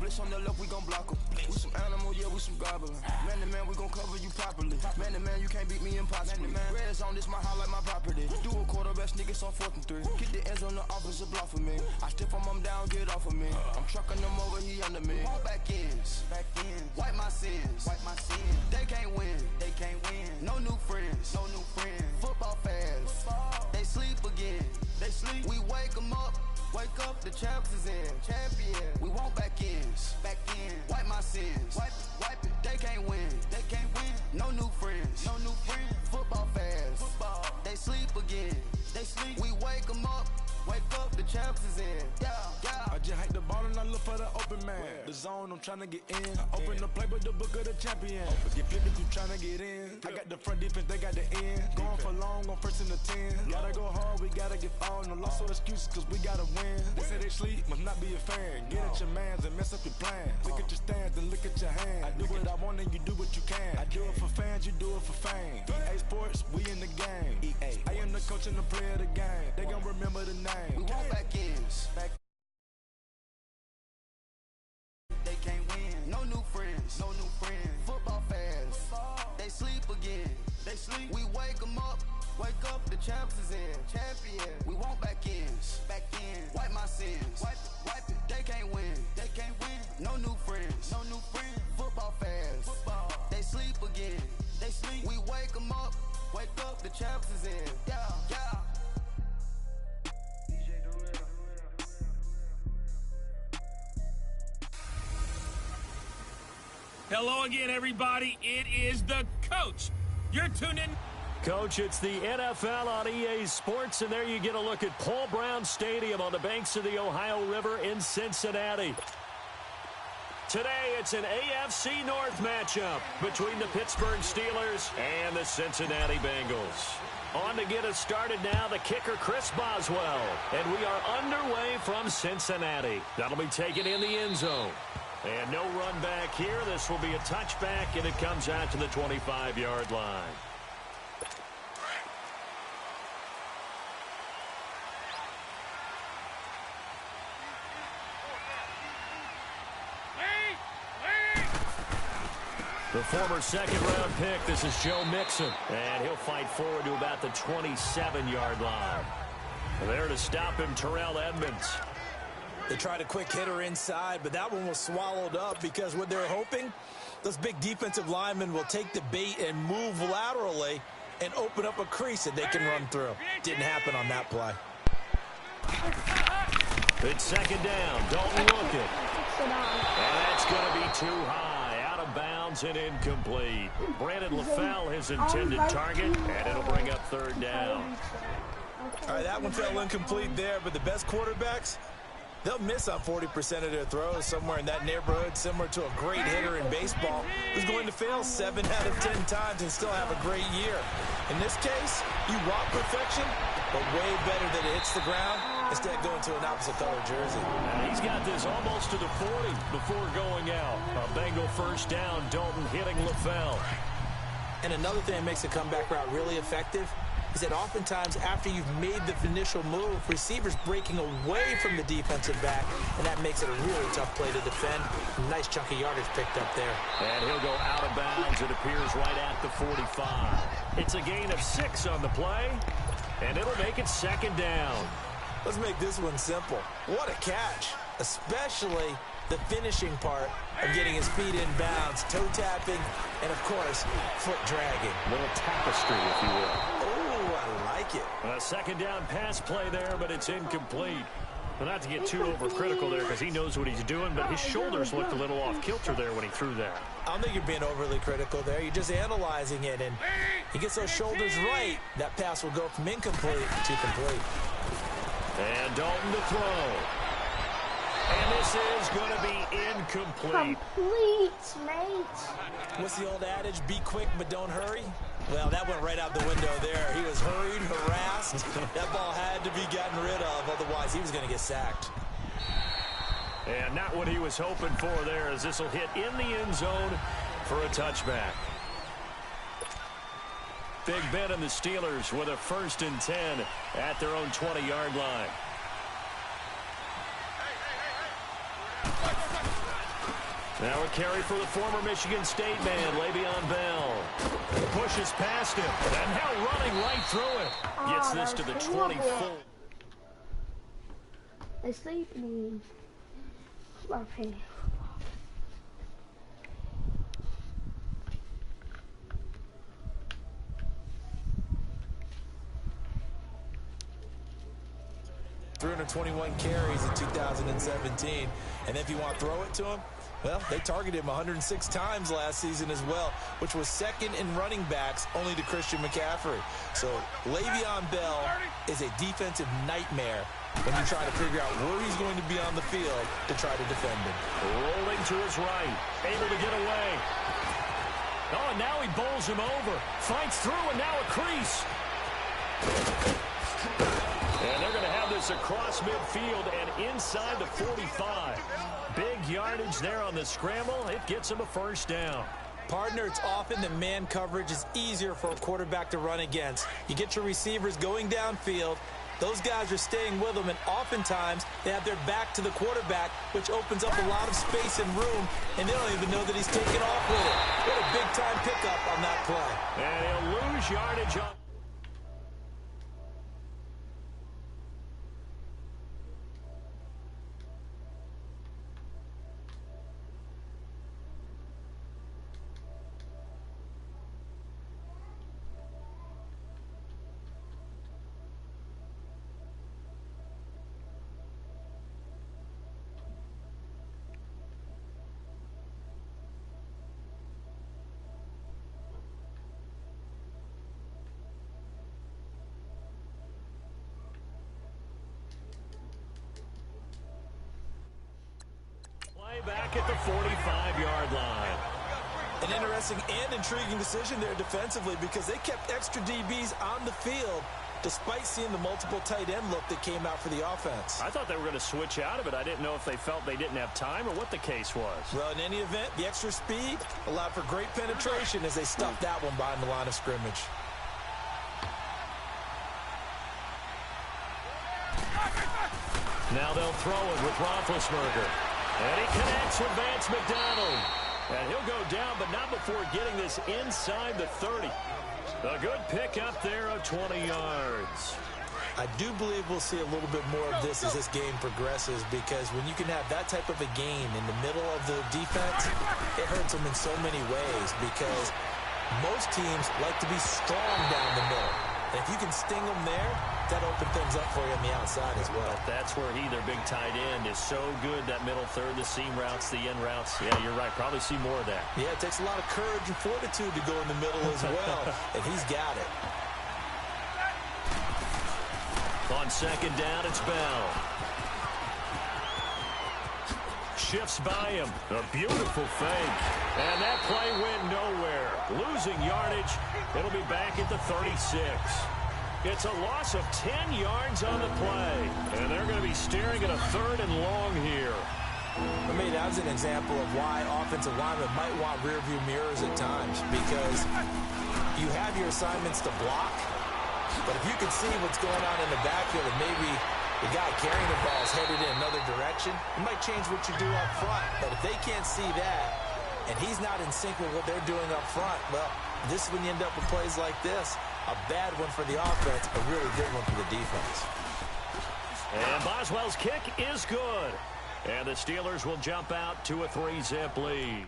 blitz on the left, we gon' block em. We some animal, yeah, we some goblin. Man to man, we gon' cover you properly. Man to man, you can't beat me impossibly. Red zone, this my highlight, my property. Do a quarterback sneakers on 4th and 3. Get the ends on the offensive block for me. I stiff him down, get off of me. I'm trucking them over, he under me. All back ends, wipe my sins, They can't win, No new friends, Football fans, they sleep again. We wake them up. Wake up, the champs is in. Champion. We want back ends. Wipe my sins. Wipe it. They can't win. No new friends. Football fans. They sleep again. We wake them up. Wake up, the champs is in. Yeah. I just hate the ball and I look for the open man. The zone, I'm trying to get in. I open the playbook, the book of the champion. Get flipped if you trying to get in. I got the front defense, they got the end. Going for long, on 1st and the 10. Gotta go hard, we gotta get all. No loss or excuses, cause we gotta win. They say they sleep, must not be a fan. Get at your mans and mess up your plans. Look at your stands and look at your hands. I do what I want and you do what you can. I do it for fans, you do it for fame. EA Sports, we in the game. I am the coach and the player of the game. They gon' remember the name. We want back ends. They can't win. No new friends. Football fans. They sleep again. We wake them up. Wake up, the champs is in. Champion. We want back ends. Wipe my sins. Wipe it. They can't win. No new friends. Football fans. They sleep again. We wake them up. Wake up, the champs is in. Yeah. Hello again, everybody. It is the coach. You're tuned in. Coach, it's the NFL on EA Sports, and there you get a look at Paul Brown Stadium on the banks of the Ohio River in Cincinnati. Today, it's an AFC North matchup between the Pittsburgh Steelers and the Cincinnati Bengals. On to get us started now, the kicker, Chris Boswell. And we are underway from Cincinnati. That'll be taken in the end zone. And no run back here. This will be a touchback, and it comes out to the 25-yard line. The former second-round pick, this is Joe Mixon. And he'll fight forward to about the 27-yard line. There to stop him, Terrell Edmonds. They tried a quick hitter inside, but that one was swallowed up because what they're hoping, those big defensive linemen will take the bait and move laterally and open up a crease that they can run through. Didn't happen on that play. It's second down. Dalton looking. And that's going to be too high. Out of bounds and incomplete. Brandon LaFell, his intended target, and it'll bring up third down. All right, that one fell incomplete there, but the best quarterbacks, they'll miss on 40% of their throws, somewhere in that neighborhood, similar to a great hitter in baseball who's going to fail 7 out of 10 times and still have a great year. In this case, you want perfection, but way better that it hits the ground instead of going to an opposite color jersey. And he's got this almost to the 40 before going out. A Bengal first down, Dalton hitting LaFell. And another thing that makes a comeback route really effective is that oftentimes after you've made the initial move, receivers breaking away from the defensive back, and that makes it a really tough play to defend. Nice chunk of yardage picked up there. And he'll go out of bounds. It appears right at the 45. It's a gain of 6 on the play, and it'll make it second down. Let's make this one simple. What a catch, especially the finishing part of getting his feet in bounds, toe tapping, and of course, foot dragging. A little tapestry, if you will. Oh, I like it. A second down pass play there, but it's incomplete. Well, not to get too overcritical there because he knows what he's doing, but his shoulders looked a little off kilter there when he threw that. I don't think you're being overly critical there. You're just analyzing it, and he gets those shoulders right. That pass will go from incomplete to complete. And Dalton to throw. And this is going to be incomplete. Complete, mate. What's the old adage? Be quick, but don't hurry. Well, that went right out the window there. He was hurried, harassed. That ball had to be gotten rid of, otherwise he was going to get sacked. And not what he was hoping for there, as this will hit in the end zone for a touchback. Big Ben and the Steelers with a 1st and 10 at their own 20-yard line. Now a carry for the former Michigan State man, Le'Veon Bell. Pushes past him, and now running right through it. Gets this to the 24. I sleep in my pants. 321 carries in 2017. And if you want to throw it to him, well, they targeted him 106 times last season as well, which was second in running backs only to Christian McCaffrey. So Le'Veon Bell is a defensive nightmare when you try to figure out where he's going to be on the field to try to defend him. Rolling to his right, able to get away. Oh, and now he bowls him over. Fights through, and now a crease. And they're going to have this across midfield and inside the 45. Big yardage there on the scramble. It gets him a first down. Partner, it's often that man coverage is easier for a quarterback to run against. You get your receivers going downfield. Those guys are staying with them, and oftentimes they have their back to the quarterback, which opens up a lot of space and room, and they don't even know that he's taking off with it. What a big-time pickup on that play. And he'll lose yardage on. Back at the 45-yard line. An interesting and intriguing decision there defensively because they kept extra DBs on the field despite seeing the multiple tight end look that came out for the offense. I thought they were going to switch out of it. I didn't know if they felt they didn't have time or what the case was. Well, in any event, the extra speed allowed for great penetration as they stuffed that one behind the line of scrimmage. Now they'll throw it with Roethlisberger. And he connects with Vance McDonald. And he'll go down, but not before getting this inside the 30. A good pick up there of 20 yards. I do believe we'll see a little bit more of this as this game progresses because when you can have that type of a game in the middle of the defense, it hurts them in so many ways because most teams like to be strong down the middle. And if you can sting them there, that opens things up for you on the outside as well. But that's where their big tight end, is so good, that middle third, the seam routes, the end routes. Yeah, you're right. Probably see more of that. Yeah, it takes a lot of courage and fortitude to go in the middle as well, and he's got it. On second down, it's Bell. Shifts by him. A beautiful fake. And that play went nowhere. Losing yardage. It'll be back at the 36. It's a loss of 10 yards on the play. And they're going to be staring at a third and long here. I mean, that's an example of why offensive linemen might want rearview mirrors at times because you have your assignments to block, but if you can see what's going on in the backfield and maybe the guy carrying the ball is headed in another direction, it might change what you do up front. But if they can't see that and he's not in sync with what they're doing up front, well, this is when you end up with plays like this. A bad one for the offense, a really good one for the defense. And Boswell's kick is good. And the Steelers will jump out to a 3-zip lead.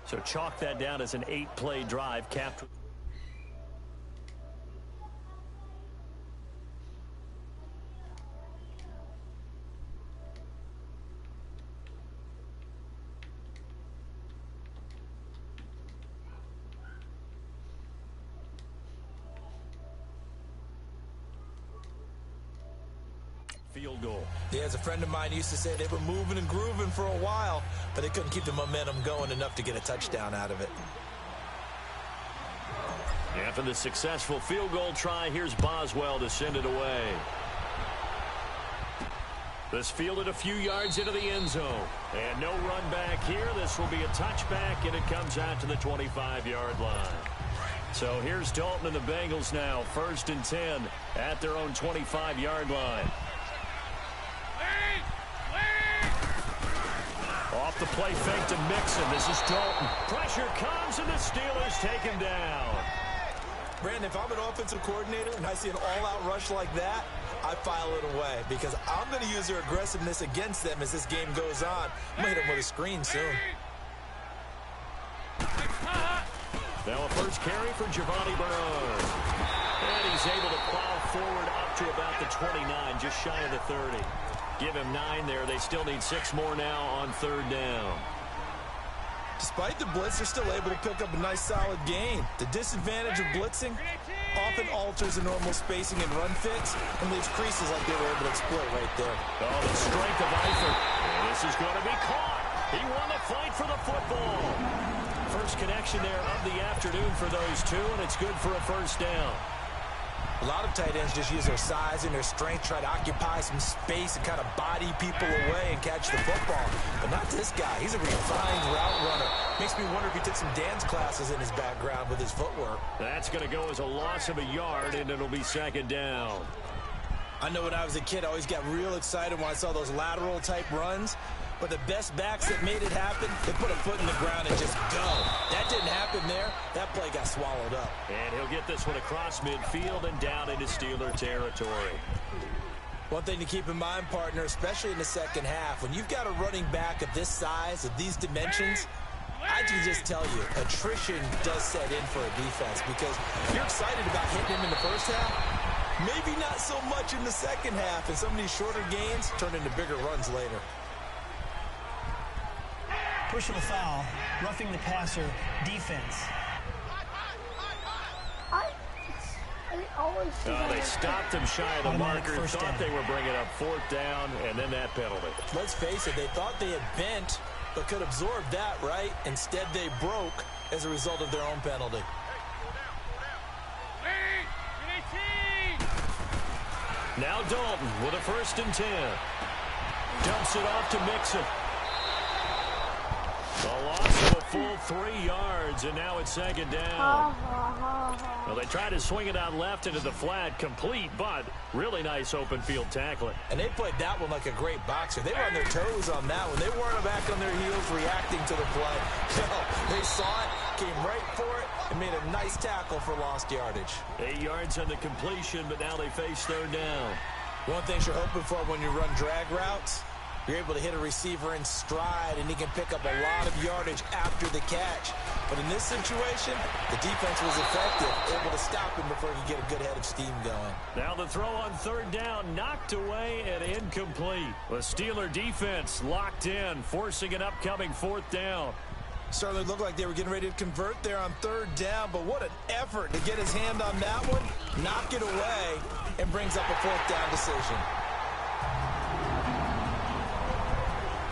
So chalk that down as an 8-play drive capped. field goal. Yeah, as a friend of mine used to say, they were moving and grooving for a while, but they couldn't keep the momentum going enough to get a touchdown out of it. After the successful field goal try, here's Boswell to send it away. This fielded a few yards into the end zone. And no run back here. This will be a touchback, and it comes out to the 25-yard line. So here's Dalton and the Bengals now, 1st and 10 at their own 25-yard line. Off the play fake to Mixon. This is Dalton. Pressure comes, and the Steelers take him down. Brandon, if I'm an offensive coordinator and I see an all-out rush like that, I file it away because I'm going to use their aggressiveness against them as this game goes on. I'm going to hit them with a screen soon. Now a first carry for Giovanni Bernard. And he's able to plow forward up to about the 29, just shy of the 30. Give him 9 there. They still need 6 more now on 3rd down. Despite the blitz, they're still able to pick up a nice solid gain. The disadvantage of blitzing often alters the normal spacing and run fits and leaves creases like they were able to exploit right there. Oh, the strength of Eifert. And this is going to be caught. He won the fight for the football. First connection there of the afternoon for those two, and it's good for a 1st down. A lot of tight ends just use their size and their strength, try to occupy some space and kind of body people away and catch the football. But not this guy. He's a refined route runner. Makes me wonder if he took some dance classes in his background with his footwork. That's going to go as a loss of a yard, and it'll be 2nd down. I know when I was a kid, I always got real excited when I saw those lateral-type runs. But the best backs that made it happen, they put a foot in the ground and just go. That didn't happen there. That play got swallowed up. And he'll get this one across midfield and down into Steeler territory. One thing to keep in mind, partner, especially in the second half, when you've got a running back of this size, of these dimensions, I can just tell you, attrition does set in for a defense because you're excited about hitting him in the first half. Maybe not so much in the second half, and some of these shorter gains turn into bigger runs later. Personal foul, roughing the passer, defense. They stopped him shy of the marker, thought down. they were bringing up 4th down, and then that penalty. Let's face it, they thought they had bent, but could absorb that, right? Instead, they broke as a result of their own penalty. Now Dalton with a 1st and 10. Dumps it off to Mixon. A loss of a full 3 yards, and now it's 2nd down. Well, they tried to swing it out left into the flat, complete, but really nice open field tackling. And they played that one like a great boxer. They were on their toes on that one. They weren't back on their heels reacting to the play. No, they saw it, came right for it, and made a nice tackle for lost yardage. 8 yards on the completion, but now they face 3rd down. One thing you're hoping for when you run drag routes, you're able to hit a receiver in stride, and he can pick up a lot of yardage after the catch. But in this situation, the defense was effective, able to stop him before he could get a good head of steam going. Now the throw on 3rd down, knocked away and incomplete. The Steeler defense locked in, forcing an upcoming 4th down. Certainly looked like they were getting ready to convert there on 3rd down, but what an effort to get his hand on that one, knock it away, and brings up a 4th down decision.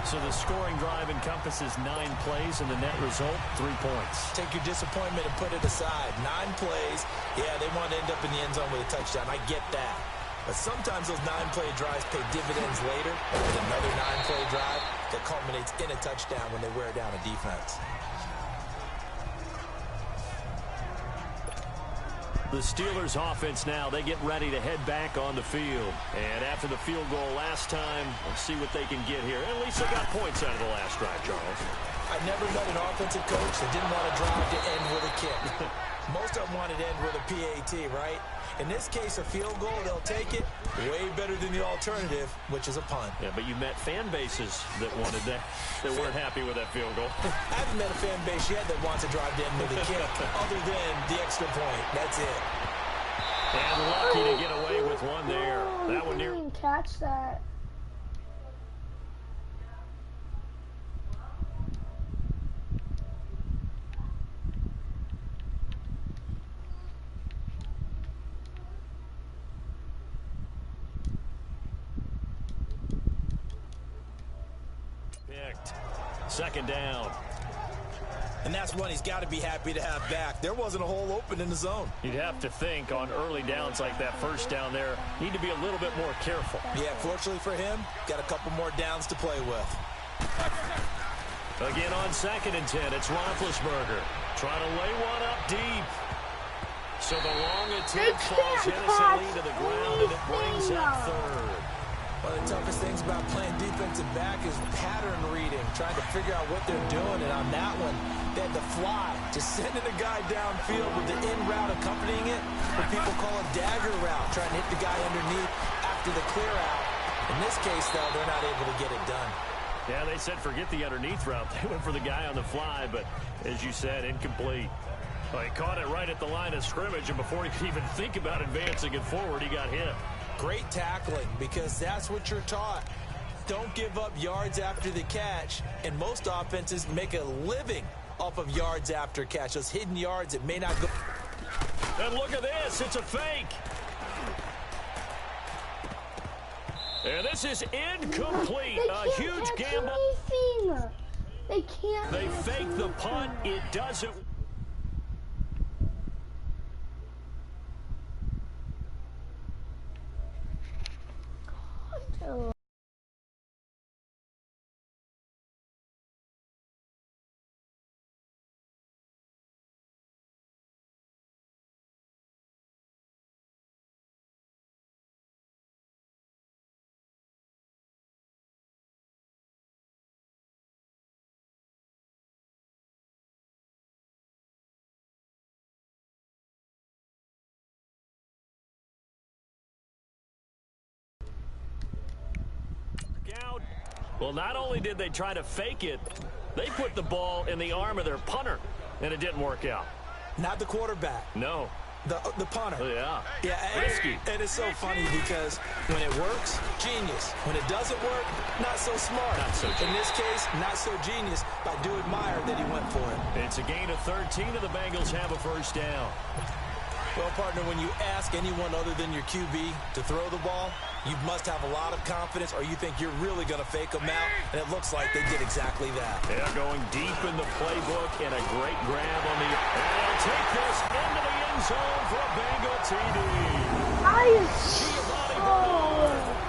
So the scoring drive encompasses 9 plays, and the net result, 3 points. Take your disappointment and put it aside. 9 plays. Yeah, they want to end up in the end zone with a touchdown. I get that. But sometimes those 9-play drives pay dividends later with another 9-play drive that culminates in a touchdown when they wear down a defense. The Steelers offense now, they get ready to head back on the field. And after the field goal last time, let's see what they can get here. At least they got points out of the last drive, Charles. I never met an offensive coach that didn't want a drive to end with a kick. Most of them wanted to end with a PAT, right? In this case, a field goal, they'll take it. Way better than the alternative, which is a punt. Yeah, but you met fan bases that wanted that, that weren't happy with that field goal. I haven't met a fan base yet that wants to drive to end with a kick, other than the extra point. That's it. And lucky to get away with one there. That one near. Didn't catch that. picked. Second down. And that's one he's got to be happy to have back. There wasn't a hole open in the zone. You'd have to think on early downs like that first down there, need to be a little bit more careful. Yeah, fortunately for him, got a couple more downs to play with. Again on 2nd and 10, it's Roethlisberger trying to lay one up deep. So the long attempt falls innocently to the ground, and it brings up third. One of the toughest things about playing defensive back is pattern reading, trying to figure out what they're doing. And on that one, they had to fly, just sending a guy downfield with the in route accompanying it, what people call a dagger route, trying to hit the guy underneath after the clear out. In this case, though, they're not able to get it done. Yeah, they said forget the underneath route. They went for the guy on the fly, but as you said, incomplete. Well, he caught it right at the line of scrimmage, and before he could even think about advancing it forward, he got hit. Great tackling, because that's what you're taught. Don't give up yards after the catch, and most offenses make a living off of yards after catch. Those hidden yards that may not go. And look at this, it's a fake. And this is incomplete. A huge gamble. They can't. They fake the punt. It doesn't. Out. Well, not only did they try to fake it, they put the ball in the arm of their punter, and it didn't work out. Not the quarterback. No. The punter. Yeah. Yeah, risky. And it's so funny because when it works, genius. When it doesn't work, not so smart. Not so genius. In this case, not so genius, but I do admire that he went for it. It's a gain of 13, and the Bengals have a first down. Well, partner, when you ask anyone other than your QB to throw the ball, you must have a lot of confidence, or you think you're really going to fake them out, and it looks like they did exactly that. They're going deep in the playbook, and a great grab on the... And they'll take this into the end zone for a Bengal TD.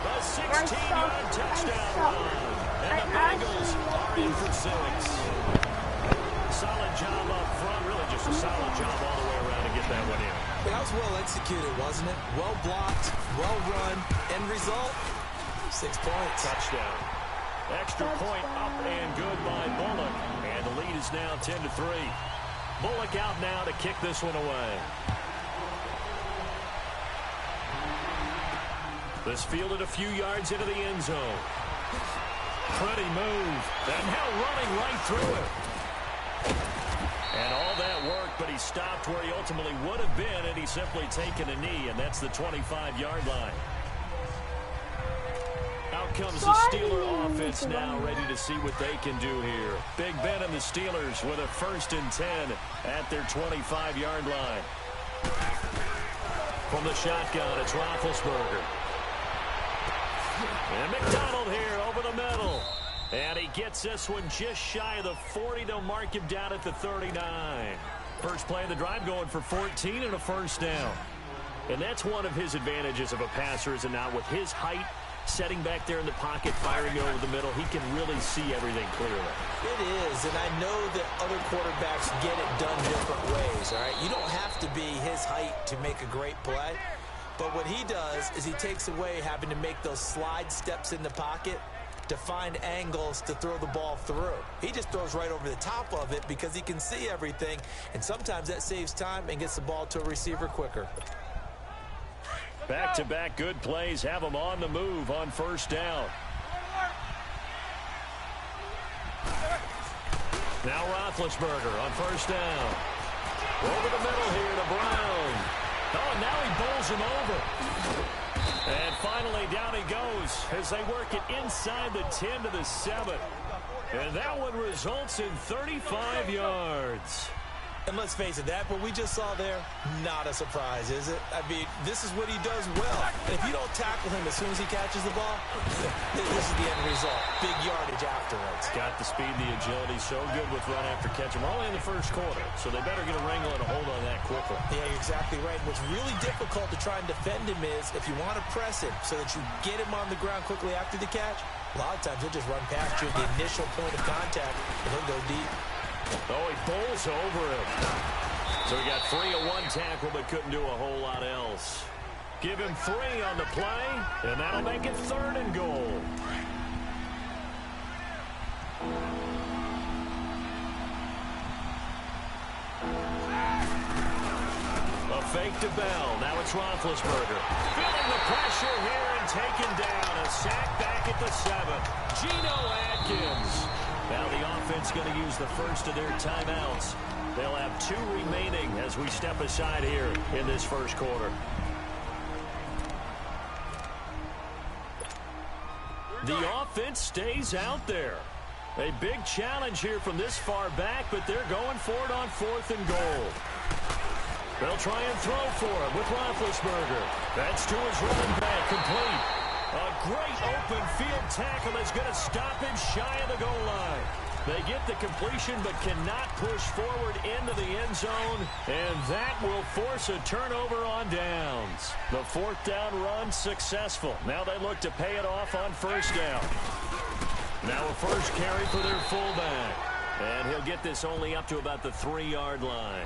A 16-yard touchdown run, and the Bengals are in for 6. Solid job up front, really just a solid job all the way around to get that one in. That was well executed, wasn't it? Well blocked, well run. End result, 6 points. Touchdown. Extra point up and good by Bullock. And the lead is now 10-3. Bullock out now to kick this one away. This fielded a few yards into the end zone. Pretty move. And now running right through it. And all that work, but he stopped where he ultimately would have been, and he's simply taken a knee, and that's the 25-yard line. Out comes the Steeler offense now, ready to see what they can do here. Big Ben and the Steelers with a 1st and 10 at their 25-yard line. From the shotgun, it's Roethlisberger. And McDonald here over the middle. And he gets this one just shy of the 40. They'll mark him down at the 39. First play of the drive going for 14 and a first down. And that's one of his advantages of a passer, is it not? With his height, setting back there in the pocket, firing over the middle, he can really see everything clearly. It is, and I know that other quarterbacks get it done different ways, all right? You don't have to be his height to make a great play. But what he does is he takes away having to make those slide steps in the pocket to find angles to throw the ball through. He just throws right over the top of it because he can see everything, and sometimes that saves time and gets the ball to a receiver quicker. Back-to-back good plays have him on the move on first down. Now Roethlisberger on first down. Over the middle here to Brown. Oh, and now he bowls him over. And finally, down he goes as they work it inside the 10 to the 7. And that one results in 35 yards. And let's face it, that what we just saw there, not a surprise, is it? I mean, this is what he does well. And if you don't tackle him as soon as he catches the ball, this is the end result. Big yardage afterwards. Got the speed, the agility, so good with run after catch. We're only in the first quarter, so they better get a wrangle and a hold on that quickly. Yeah, you're exactly right. What's really difficult to try and defend him is if you want to press him so that you get him on the ground quickly after the catch, a lot of times he'll just run past you at the initial point of contact, and he'll go deep. Oh, he bowls over him. So he got 3 of 1 tackle, but couldn't do a whole lot else. Give him 3 on the play, and that'll make it 3rd and goal. A fake to Bell. Now it's Roethlisberger. Feeling the pressure here and taken down. A sack back at the 7. Geno Atkins. Now the offense going to use the first of their timeouts. They'll have 2 remaining as we step aside here in this first quarter. The offense stays out there. A big challenge here from this far back, but they're going for it on 4th and goal. They'll try and throw for him with Roethlisberger. That's to his running back, complete. A great open field tackle that's going to stop him shy of the goal line. They get the completion but cannot push forward into the end zone, and that will force a turnover on downs. The 4th down run successful. Now they look to pay it off on 1st down. Now a first carry for their fullback, and he'll get this only up to about the 3-yard line.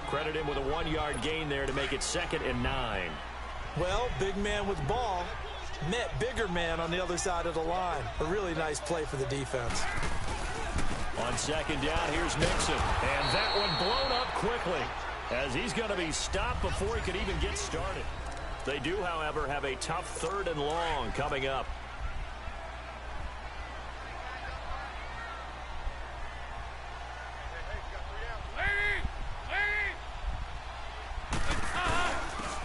Credit him with a 1-yard gain there to make it 2nd and 9. Well, big man with ball met bigger man on the other side of the line. A really nice play for the defense. On 2nd down, here's Mixon. And that one blown up quickly as he's going to be stopped before he could even get started. They do, however, have a tough 3rd and long coming up.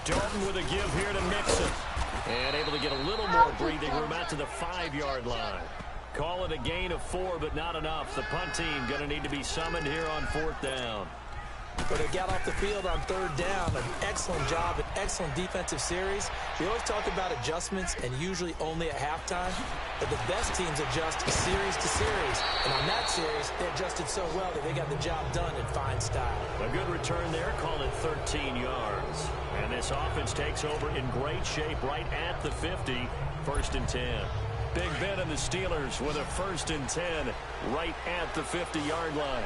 Dalton with a give here to Mixon. And able to get a little more breathing room out to the 5-yard line. Call it a gain of 4, but not enough. The punt team going to need to be summoned here on 4th down. But they got off the field on 3rd down. An excellent job, an excellent defensive series. We always talk about adjustments, and usually only at halftime. But the best teams adjust series to series. And on that series, they adjusted so well that they got the job done in fine style. A good return there, call it 13 yards. And this offense takes over in great shape right at the 50, 1st and 10. Big Ben and the Steelers with a 1st and 10 right at the 50-yard line.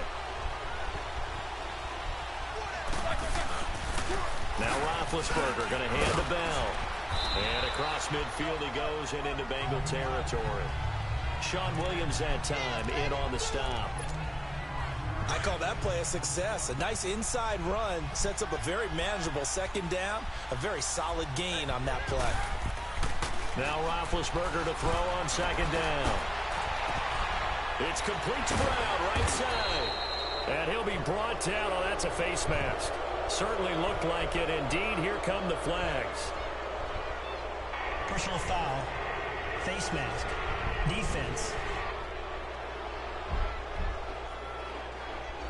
Now Roethlisberger going to hand the bell. And across midfield he goes and into Bengal territory. Sean Williams that time in on the stop. I call that play a success. A nice inside run sets up a very manageable 2nd down. A very solid gain on that play. Now Roethlisberger to throw on 2nd down. It's complete to Brown, right side. And he'll be brought down. Oh, that's a face mask. Certainly looked like it. Indeed, here come the flags. Personal foul, face mask, defense.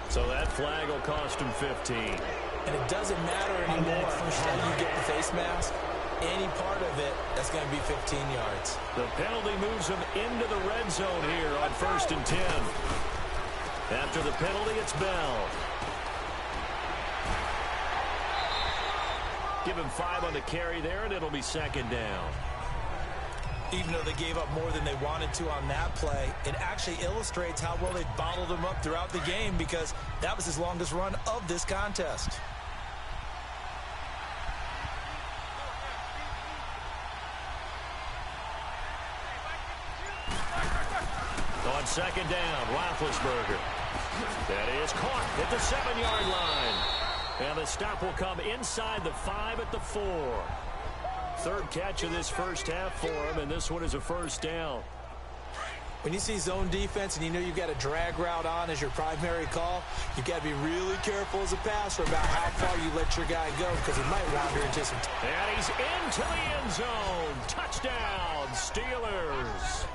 So that flag will cost him 15. And it doesn't matter anymore how you get the face mask. Any part of it, that's going to be 15 yards. The penalty moves him into the red zone here on 1st and 10. After the penalty, it's Bell. Give him 5 on the carry there, and it'll be 2nd down. Even though they gave up more than they wanted to on that play, it actually illustrates how well they bottled him up throughout the game, because that was his longest run of this contest. On 2nd down, Roethlisberger. That is caught at the 7-yard line. And the stop will come inside the 5 at the 4. 3rd catch of this first half for him, and this one is a 1st down. When you see zone defense and you know you've got a drag route on as your primary call, you've got to be really careful as a passer about how far you let your guy go, because he might wander into some... And he's into the end zone. Touchdown, Steelers.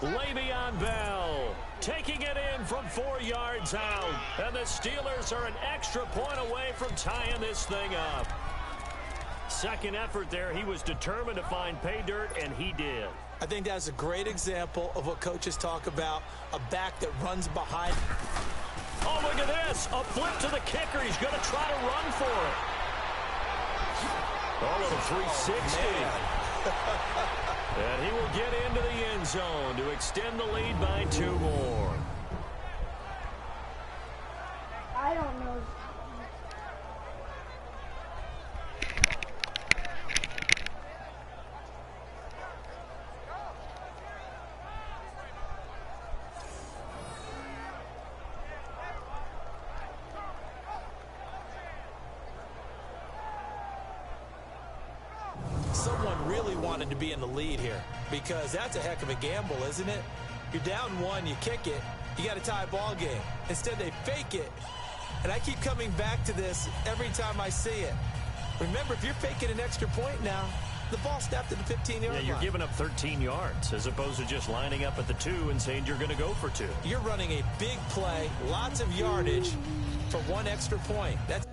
Le'Veon Bell taking it in from 4 yards out. And the Steelers are an extra point away from tying this thing up. Second effort there. He was determined to find pay dirt, and he did. I think that's a great example of what coaches talk about, a back that runs behind. Oh, look at this. A flip to the kicker. He's going to try to run for it. Oh, a little 360. And he will get into the end zone to extend the lead by 2 more. I don't know. Someone really wanted to be in the lead here because that's a heck of a gamble, isn't it? You're down 1, you kick it, you got a tie ball game. Instead, they fake it. And I keep coming back to this every time I see it. Remember, if you're faking an extra point now, the ball snapped at the 15-yard line. Yeah, you're giving up 13 yards as opposed to just lining up at the 2 and saying you're going to go for 2. You're running a big play, lots of yardage for 1 extra point. That's